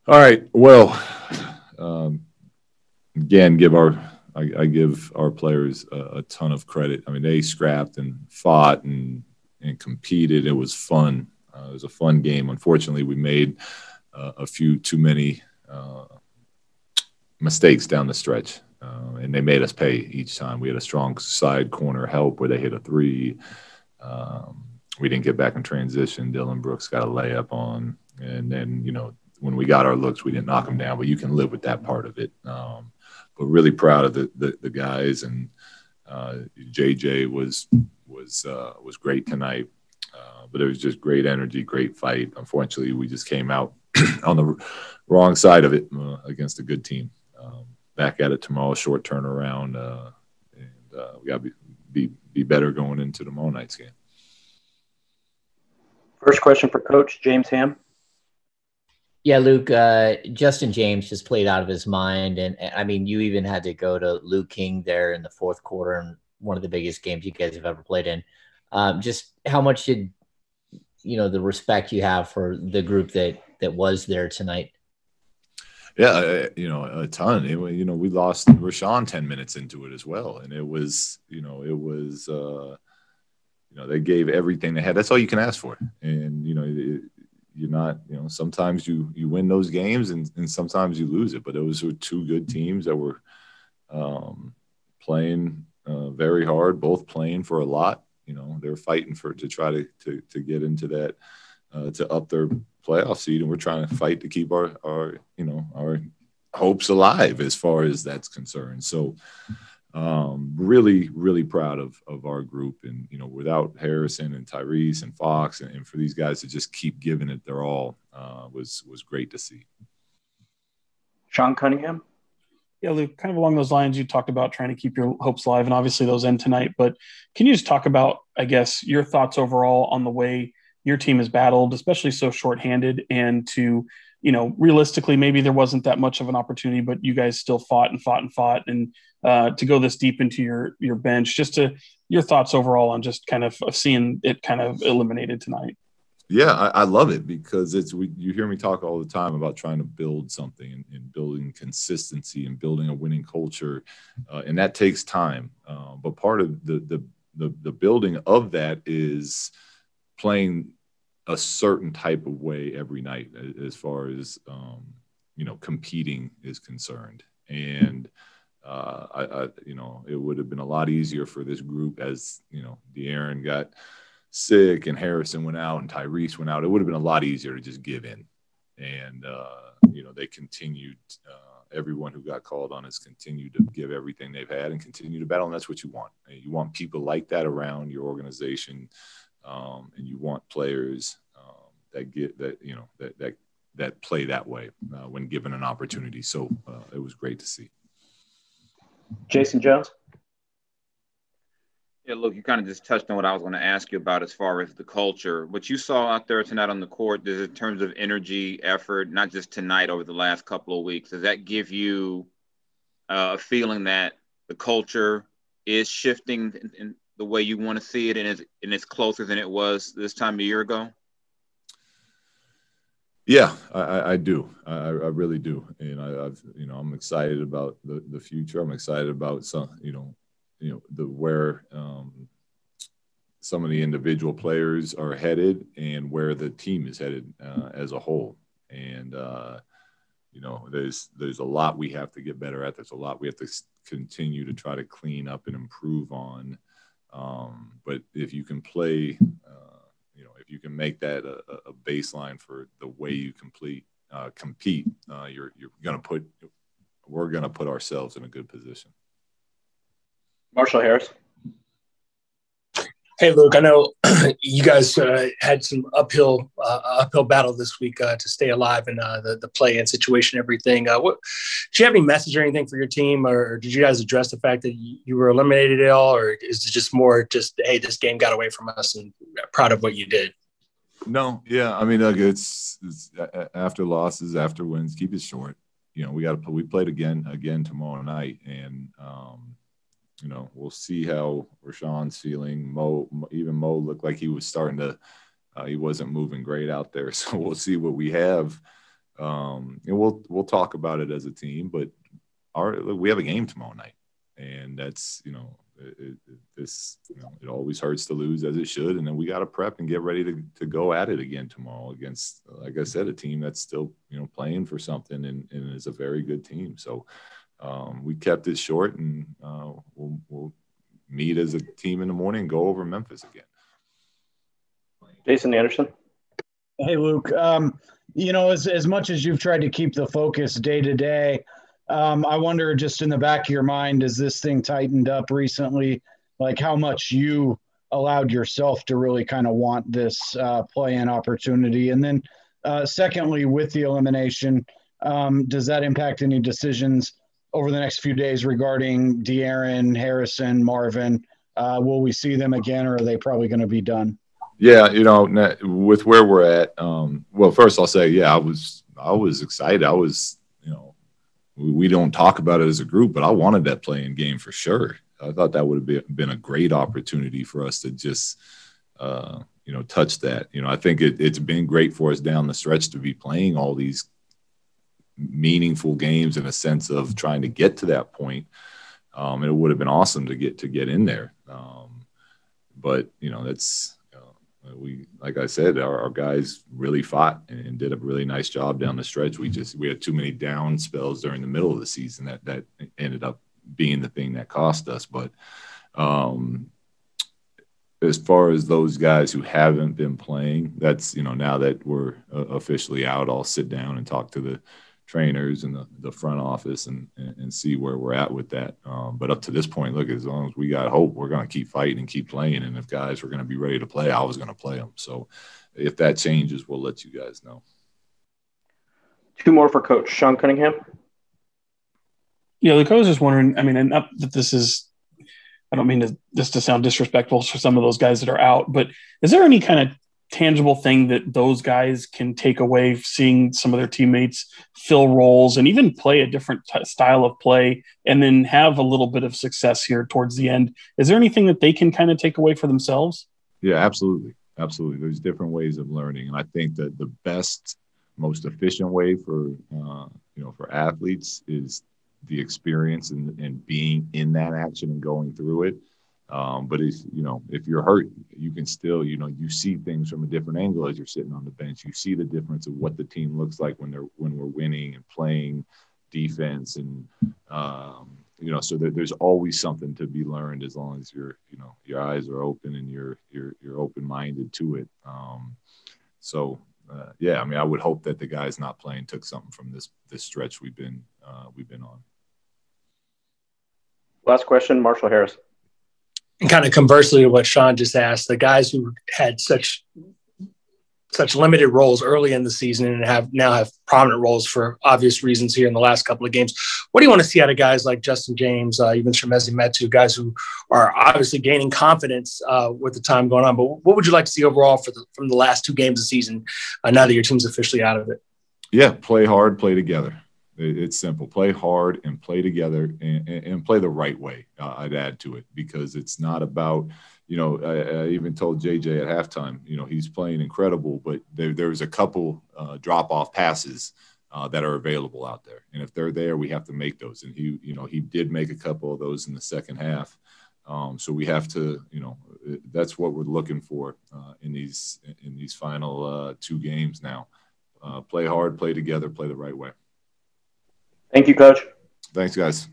All right. Well, um, again, I give our players a ton of credit. I mean, they scrapped and fought and competed. It was fun. It was a fun game. Unfortunately, we made a few too many mistakes down the stretch, and they made us pay each time. We had a strong side corner help where they hit a three. We didn't get back in transition. Dylan Brooks got a layup on, and then when we got our looks, we didn't knock them down. But you can live with that part of it. But really proud of the guys, and JJ was great tonight. But it was just great energy, great fight. Unfortunately, we just came out on the wrong side of it against a good team. Back at it tomorrow, short turnaround, and we got to be better going into tomorrow night's game. First question for Coach James Ham. Yeah, Luke, Justin James just played out of his mind. And I mean, you even had to go to Luke King there in the fourth quarter in one of the biggest games you guys have ever played in. Just how much did, the respect you have for the group that was there tonight? Yeah, a ton. We lost Rashawn 10 minutes into it as well. And it was, they gave everything they had. That's all you can ask for. And, you're not, sometimes you win those games and sometimes you lose it. But those were two good teams that were playing very hard, both playing for a lot. They're fighting to try to get into that, to up their playoff seed. And we're trying to fight to keep our hopes alive as far as that's concerned. So really, really proud of our group. And, without Harrison and Tyrese and Fox and for these guys to just keep giving it their all was great to see. Sean Cunningham. Yeah, Luke, kind of along those lines, you talked about trying to keep your hopes alive, and obviously those end tonight. But can you just talk about, I guess, your thoughts overall on the way your team has battled, especially so shorthanded, and to, realistically, maybe there wasn't that much of an opportunity, but you guys still fought, and to go this deep into your bench, your thoughts overall on just kind of seeing it kind of eliminated tonight. Yeah, I love it because you hear me talk all the time about trying to build something and building consistency and building a winning culture, and that takes time. But part of the building of that is playing a certain type of way every night, as far as competing is concerned. And it would have been a lot easier for this group as De'Aaron got sick and Harrison went out and Tyrese went out. It would have been a lot easier to just give in. And, they continued, everyone who got called on has continued to give everything they've had and continue to battle. And that's what you want. You want people like that around your organization. And you want players that play that way when given an opportunity. So it was great to see. Jason Jones. Yeah, look, you kind of just touched on what I was going to ask you about as far as the culture. What you saw out there tonight on the court, in terms of energy, effort, not just tonight, over the last couple of weeks, does that give you a feeling that the culture is shifting in the way you want to see it, and it's closer than it was this time a year ago? Yeah, I do. I really do. And I'm excited about the future. I'm excited about where some of the individual players are headed and where the team is headed as a whole. And there's a lot we have to get better at. There's a lot we have to continue to try to clean up and improve on. But if you can play, if you can make that a baseline for the way you compete, we're going to put ourselves in a good position. Marshall Harris. Hey, Luke, I know you guys had some uphill battle this week to stay alive in the play-in situation, everything. Do you have any message or anything for your team, or did you guys address the fact that you were eliminated at all, or is it just more hey, this game got away from us and proud of what you did? No, yeah, I mean, it's after losses, after wins, keep it short. We played again tomorrow night, and we'll see how Rashawn's feeling. Mo looked like he was starting to he wasn't moving great out there. So we'll see what we have And we'll talk about it as a team, but we have a game tomorrow night, and that's, it always hurts to lose, as it should, and then we got to prep and get ready to go at it again tomorrow against, like I said, a team that's still playing for something and is a very good team. So we kept it short, and we'll meet as a team in the morning and go over Memphis again. Jason Anderson. Hey, Luke. As much as you've tried to keep the focus day to day, I wonder, just in the back of your mind, as this thing tightened up recently, like how much you allowed yourself to really kind of want this play-in opportunity. And then secondly, with the elimination, does that impact any decisions over the next few days regarding De'Aaron, Harrison, Marvin? Will we see them again, or are they probably going to be done? Yeah, with where we're at, well, first I'll say, yeah, I was excited. We don't talk about it as a group, but I wanted that play-in game for sure. I thought that would have been a great opportunity for us to just, touch that. I think it's been great for us down the stretch to be playing all these meaningful games in a sense of trying to get to that point. And it would have been awesome to get in there. But that's like I said, our guys really fought and did a really nice job down the stretch. We had too many down spells during the middle of the season that ended up being the thing that cost us. But as far as those guys who haven't been playing, that's, now that we're officially out, I'll sit down and talk to the trainers and the front office and see where we're at with that. But up to this point, look, as long as we got hope, we're going to keep fighting and keep playing. And if guys were going to be ready to play, I was going to play them. So if that changes, we'll let you guys know. Two more for Coach Sean Cunningham. Yeah, Luke, I was just wondering, and not that this is, I don't mean this to sound disrespectful for some of those guys that are out, but is there any kind of tangible thing that those guys can take away, seeing some of their teammates fill roles and even play a different style of play and then have a little bit of success here towards the end? Is there anything that they can kind of take away for themselves? Yeah, absolutely. Absolutely. There's different ways of learning. And I think that the best, most efficient way for athletes is the experience and being in that action and going through it. But if you're hurt, you can still, you see things from a different angle as you're sitting on the bench. You see the difference of what the team looks like when we're winning and playing defense, and so there's always something to be learned as long as your eyes are open and you're open-minded to it. I would hope that the guys not playing took something from this stretch we've been on. Last question, Marshall Harris. And kind of conversely to what Sean just asked, the guys who had such limited roles early in the season and now have prominent roles for obvious reasons here in the last couple of games. What do you want to see out of guys like Justin James, even Shemezi Metu, guys who are obviously gaining confidence with the time going on? But what would you like to see overall from the last two games of the season now that your team's officially out of it? Yeah, play hard, play together. It's simple. Play hard and play together and play the right way. I'd add to it, because it's not about, I even told JJ at halftime, he's playing incredible, but there's a couple drop-off passes that are available out there. And if they're there, we have to make those. And he did make a couple of those in the second half. So we have to, that's what we're looking for in these final two games now. Play hard, play together, play the right way. Thank you, Coach. Thanks, guys.